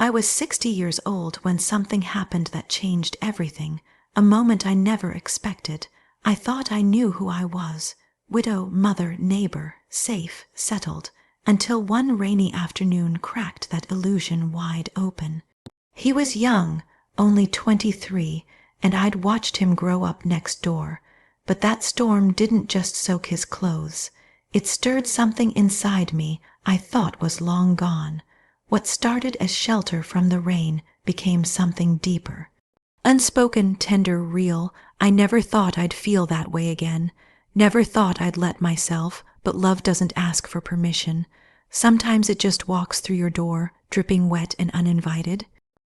I was 60 years old when something happened that changed everything, a moment I never expected. I thought I knew who I was, widow, mother, neighbor, safe, settled, until one rainy afternoon cracked that illusion wide open. He was young, only 23, and I'd watched him grow up next door. But that storm didn't just soak his clothes. It stirred something inside me I thought was long gone. What started as shelter from the rain became something deeper. Unspoken, tender, real. I never thought I'd feel that way again. Never thought I'd let myself, but love doesn't ask for permission. Sometimes it just walks through your door, dripping wet and uninvited.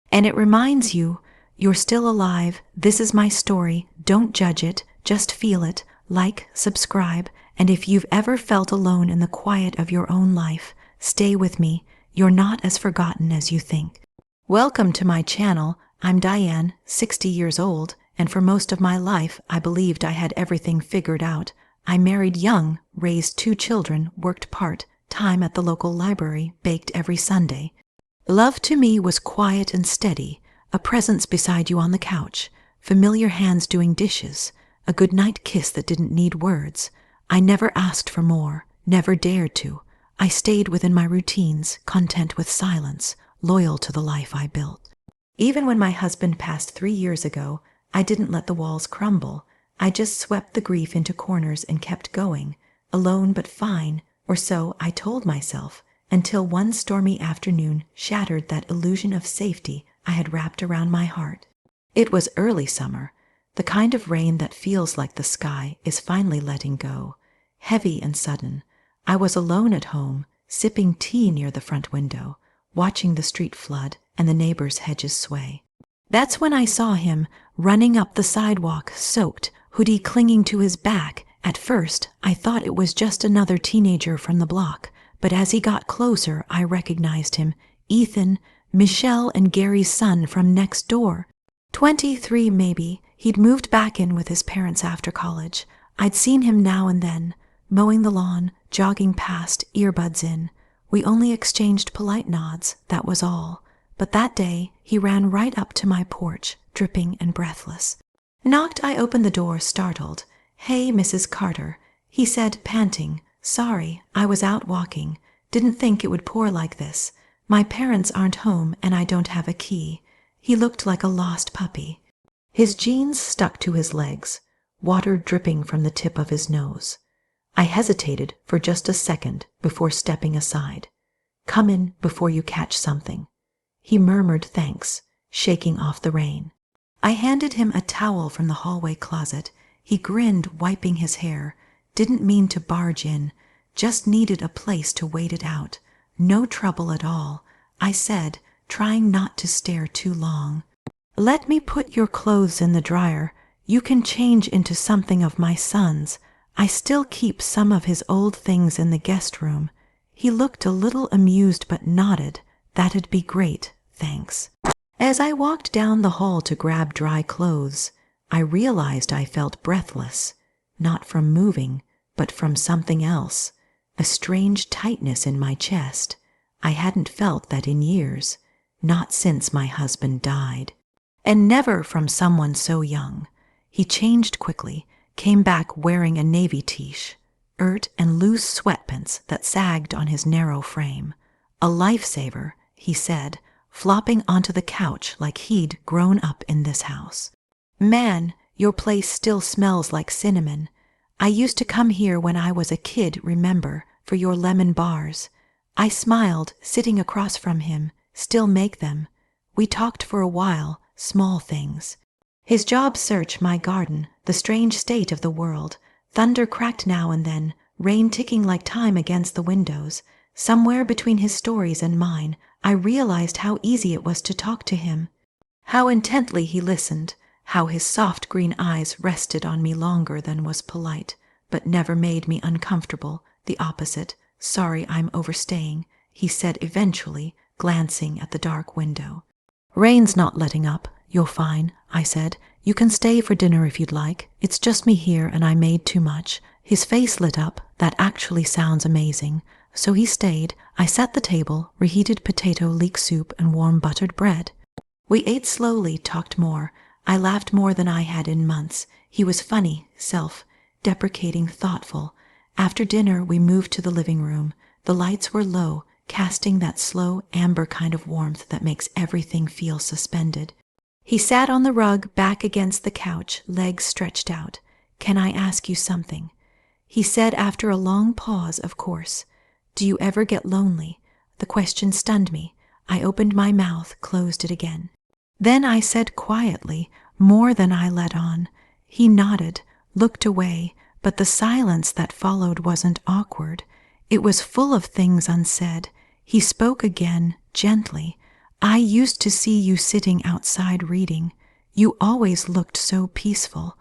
And it reminds you, you're still alive, this is my story, don't judge it, just feel it, like, subscribe, and if you've ever felt alone in the quiet of your own life, stay with me, you're not as forgotten as you think. Welcome to my channel. I'm Diane, 60 years old, and for most of my life I believed I had everything figured out. I married young, raised 2 children, worked part-time at the local library, baked every Sunday. Love to me was quiet and steady, a presence beside you on the couch, familiar hands doing dishes, a goodnight kiss that didn't need words. I never asked for more, never dared to. I stayed within my routines, content with silence, loyal to the life I built. Even when my husband passed 3 years ago, I didn't let the walls crumble. I just swept the grief into corners and kept going, alone but fine, or so I told myself, until one stormy afternoon shattered that illusion of safety I had wrapped around my heart. It was early summer, the kind of rain that feels like the sky is finally letting go, heavy and sudden. I was alone at home, sipping tea near the front window, watching the street flood and the neighbors' hedges sway. That's when I saw him running up the sidewalk, soaked, hoodie clinging to his back. At first, I thought it was just another teenager from the block, but as he got closer, I recognized him, Ethan, Michelle and Gary's son from next door. 23 maybe. He'd moved back in with his parents after college. I'd seen him now and then, mowing the lawn, jogging past, earbuds in. We only exchanged polite nods, that was all. But that day, he ran right up to my porch, dripping and breathless. Knocked, I opened the door, startled. "Hey, Mrs. Carter," he said, panting. "Sorry, I was out walking. Didn't think it would pour like this. My parents aren't home and I don't have a key." He looked like a lost puppy. His jeans stuck to his legs, water dripping from the tip of his nose. I hesitated for just a second before stepping aside. "Come in before you catch something." He murmured thanks, shaking off the rain. I handed him a towel from the hallway closet. He grinned, wiping his hair. Didn't mean to barge in, just needed a place to wait it out. No trouble at all, I said, trying not to stare too long. "Let me put your clothes in the dryer. You can change into something of my son's. I still keep some of his old things in the guest room." He looked a little amused but nodded. "That'd be great, thanks." As I walked down the hall to grab dry clothes, I realized I felt breathless, not from moving, but from something else, a strange tightness in my chest. I hadn't felt that in years, not since my husband died, and never from someone so young. He changed quickly, came back wearing a navy t-shirt and loose sweatpants that sagged on his narrow frame. "A lifesaver," he said, flopping onto the couch like he'd grown up in this house. "Man, your place still smells like cinnamon. I used to come here when I was a kid, remember, for your lemon bars." I smiled, sitting across from him. "Still make them." We talked for a while, small things. His job search, my garden, the strange state of the world. Thunder cracked now and then, rain ticking like time against the windows. Somewhere between his stories and mine, I realized how easy it was to talk to him. How intently he listened, how his soft green eyes rested on me longer than was polite, but never made me uncomfortable. The opposite. "Sorry I'm overstaying," he said eventually, glancing at the dark window. "Rain's not letting up. You'll fine," I said. "You can stay for dinner if you'd like. It's just me here and I made too much." His face lit up. "That actually sounds amazing. so he stayed. I set the table, reheated potato leek soup and warm buttered bread. We ate slowly, talked more. I laughed more than I had in months. He was funny, self-deprecating, thoughtful. After dinner, we moved to the living room. The lights were low, casting that slow, amber kind of warmth that makes everything feel suspended. He sat on the rug, back against the couch, legs stretched out. "Can I ask you something?" He said after a long pause, of course. "Do you ever get lonely?" The question stunned me. I opened my mouth, closed it again. Then I said quietly, more than I let on. He nodded, looked away, but the silence that followed wasn't awkward. It was full of things unsaid. He spoke again, gently. "I used to see you sitting outside reading. You always looked so peaceful."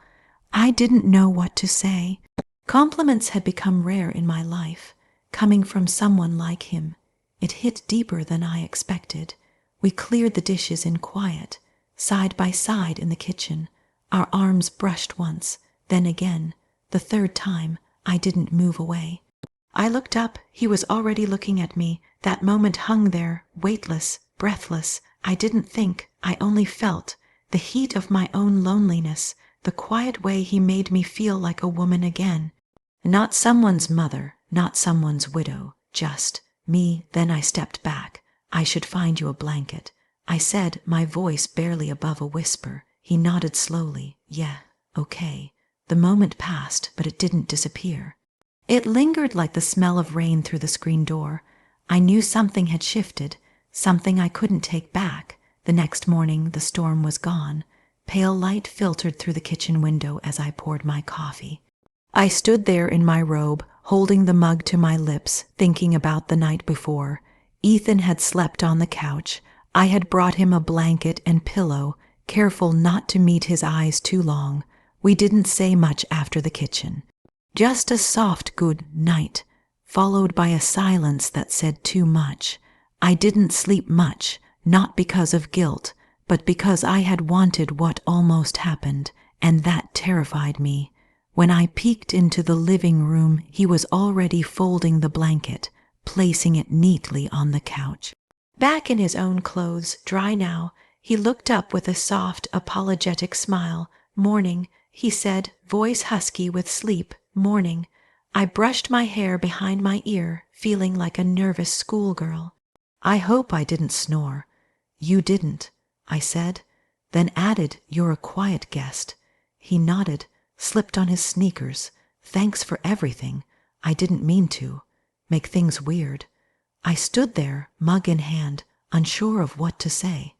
I didn't know what to say. Compliments had become rare in my life, coming from someone like him. It hit deeper than I expected. We cleared the dishes in quiet, side by side in the kitchen. Our arms brushed once, then again. The third time, I didn't move away. I looked up. He was already looking at me. That moment hung there, weightless, breathless. I didn't think, I only felt. The heat of my own loneliness, the quiet way he made me feel like a woman again. Not someone's mother, not someone's widow, just me. Then I stepped back. "I should find you a blanket," I said, my voice barely above a whisper. He nodded slowly. "Yeah, okay." The moment passed, but it didn't disappear. It lingered like the smell of rain through the screen door. I knew something had shifted, something I couldn't take back. The next morning, the storm was gone. Pale light filtered through the kitchen window as I poured my coffee. I stood there in my robe, holding the mug to my lips, thinking about the night before. Ethan had slept on the couch. I had brought him a blanket and pillow, careful not to meet his eyes too long. We didn't say much after the kitchen. Just a soft good night, followed by a silence that said too much. I didn't sleep much, not because of guilt, but because I had wanted what almost happened, and that terrified me. When I peeked into the living room, he was already folding the blanket, placing it neatly on the couch. Back in his own clothes, dry now, he looked up with a soft, apologetic smile. "Morning," he said, voice husky with sleep. "Morning." I brushed my hair behind my ear, feeling like a nervous schoolgirl. "I hope I didn't snore." "You didn't," I said, then added, "You're a quiet guest." He nodded, slipped on his sneakers. "Thanks for everything. I didn't mean to make things weird." I stood there, mug in hand, unsure of what to say.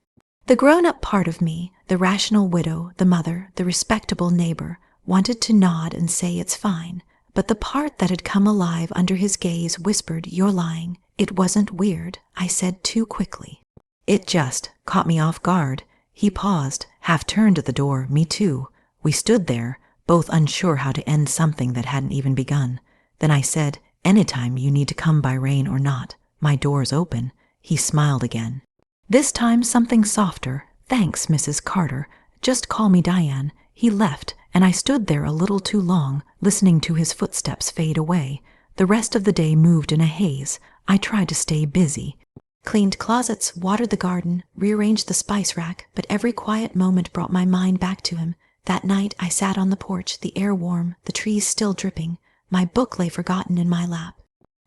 The grown-up part of me, the rational widow, the mother, the respectable neighbor, wanted to nod and say it's fine, but the part that had come alive under his gaze whispered, "You're lying. It wasn't weird," I said too quickly. "It just caught me off guard." He paused, half turned at the door, me too. We stood there, both unsure how to end something that hadn't even begun. Then I said, "Anytime you need to come by rain or not, my door's open." He smiled again. This time something softer. "Thanks, Mrs. Carter. Just call me Diane." He left, and I stood there a little too long, listening to his footsteps fade away. The rest of the day moved in a haze. I tried to stay busy. Cleaned closets, watered the garden, rearranged the spice rack, but every quiet moment brought my mind back to him. That night I sat on the porch, the air warm, the trees still dripping. My book lay forgotten in my lap.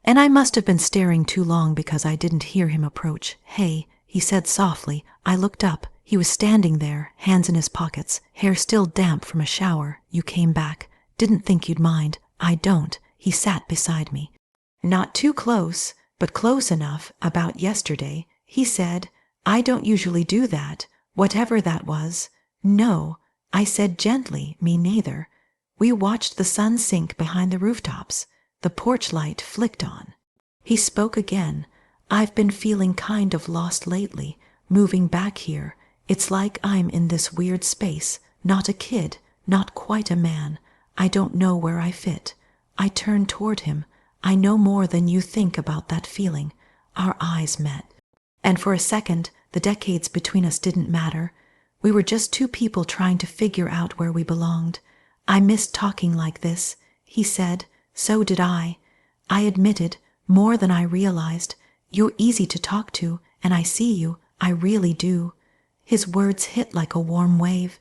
And I must have been staring too long because I didn't hear him approach. "Hey," he said softly. I looked up. He was standing there, hands in his pockets, hair still damp from a shower. "You came back. Didn't think you'd mind." "I don't." He sat beside me. "Not too close, but close enough. About yesterday," he said. "I don't usually do that. Whatever that was." "No," I said gently, "me neither." We watched the sun sink behind the rooftops. The porch light flicked on. He spoke again. "I've been feeling kind of lost lately, moving back here. It's like I'm in this weird space, not a kid, not quite a man. I don't know where I fit." I turned toward him. "I know more than you think about that feeling." Our eyes met. And for a second, the decades between us didn't matter. We were just two people trying to figure out where we belonged. "I missed talking like this," he said. "So did I." I admitted, more than I realized. You're easy to talk to, and I see you, I really do. His words hit like a warm wave.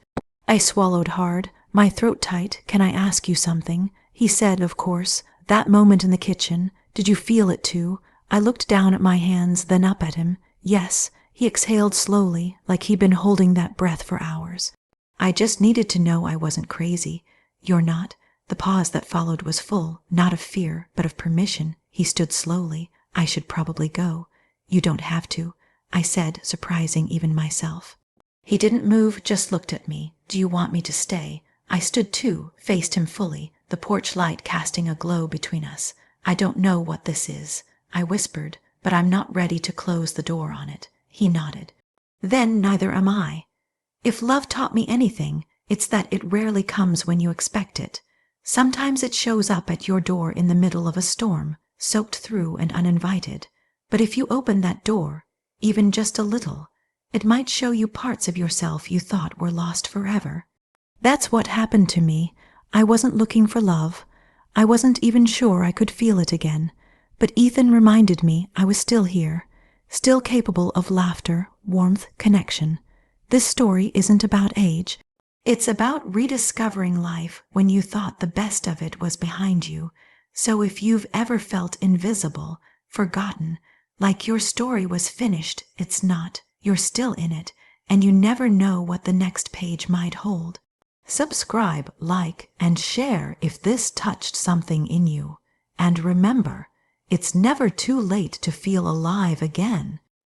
I swallowed hard, my throat tight. Can I ask you something? He said, of course. That moment in the kitchen, did you feel it too? I looked down at my hands, then up at him. Yes, he exhaled slowly, like he'd been holding that breath for hours. I just needed to know I wasn't crazy. You're not? The pause that followed was full, not of fear, but of permission. He stood slowly. I should probably go. You don't have to, I said, surprising even myself. He didn't move, just looked at me. Do you want me to stay? I stood too, faced him fully, the porch light casting a glow between us. I don't know what this is, I whispered, but I'm not ready to close the door on it. He nodded. Then neither am I. If love taught me anything, it's that it rarely comes when you expect it. Sometimes it shows up at your door in the middle of a storm, soaked through and uninvited. But if you open that door, even just a little, it might show you parts of yourself you thought were lost forever. That's what happened to me. I wasn't looking for love. I wasn't even sure I could feel it again. But Ethan reminded me I was still here, still capable of laughter, warmth, connection. This story isn't about age. It's about rediscovering life when you thought the best of it was behind you. So if you've ever felt invisible, forgotten, like your story was finished, it's not. You're still in it, and you never know what the next page might hold. Subscribe, like, and share if this touched something in you. And remember, it's never too late to feel alive again.